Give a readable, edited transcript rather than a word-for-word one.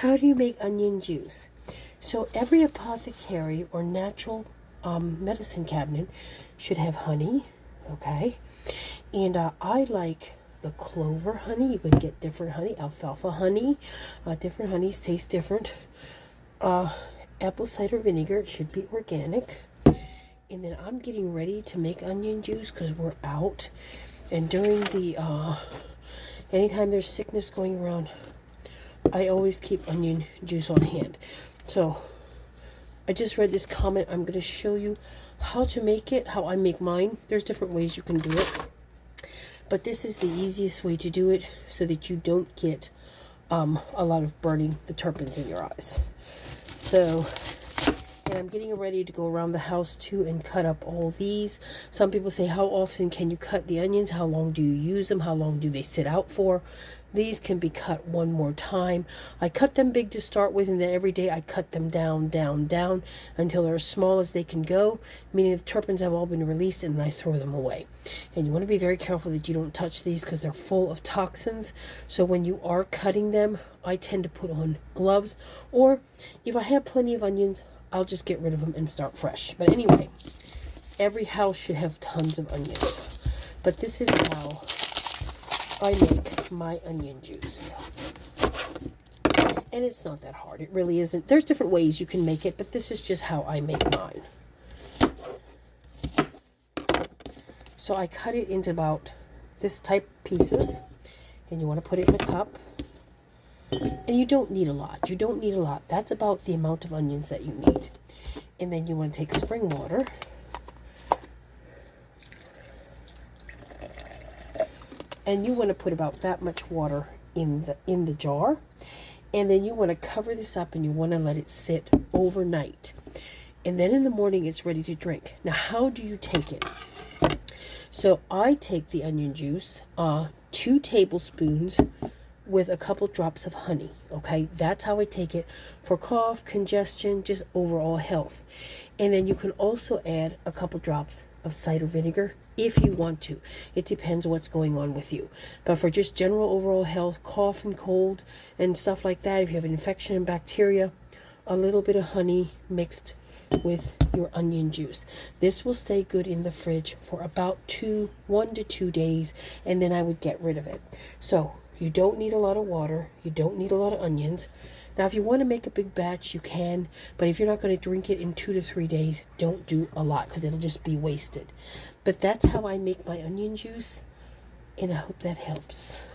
How do you make onion juice? So every apothecary or natural medicine cabinet should have honey, okay? And I like the clover honey. You can get different honey, alfalfa honey. Different honeys taste different. Apple cider vinegar, it should be organic. And then I'm getting ready to make onion juice because we're out. And during the, anytime there's sickness going around, I always keep onion juice on hand. So I just read this comment. I'm going to show you how to make it, how I make mine. There's different ways you can do it, but this is the easiest way to do it so that you don't get a lot of burning the terpenes in your eyes. So, and I'm getting ready to go around the house too and cut up all these. Some people say, how often can you cut the onions? How long do you use them? How long do they sit out for? These can be cut one more time. I cut them big to start with, and then every day I cut them down, down, down until they're as small as they can go, meaning the terpenes have all been released, and then I throw them away. And you want to be very careful that you don't touch these because they're full of toxins. So when you are cutting them, I tend to put on gloves, or if I have plenty of onions, I'll just get rid of them and start fresh. But anyway, every house should have tons of onions. But this is how I make my onion juice. And it's not that hard. It really isn't. There's different ways you can make it, but this is just how I make mine. So I cut it into about this type pieces, and you want to put it in a cup. And you don't need a lot. You don't need a lot. That's about the amount of onions that you need. And then you want to take spring water. And you want to put about that much water in the jar. And then you want to cover this up and you want to let it sit overnight. And then in the morning it's ready to drink. Now how do you take it? So I take the onion juice, 2 tablespoons with a couple drops of honey. Okay, that's how I take it for cough, congestion, just overall health. And then you can also add a couple drops of cider vinegar if you want to. It depends what's going on with you. But for just general overall health, cough and cold and stuff like that, if you have an infection and bacteria, a little bit of honey mixed with your onion juice. This will stay good in the fridge for about 1 to 2 days, and then I would get rid of it. So you don't need a lot of water. You don't need a lot of onions. Now, if you want to make a big batch, you can. But if you're not going to drink it in 2 to 3 days, don't do a lot because it'll just be wasted. But that's how I make my onion juice, and I hope that helps.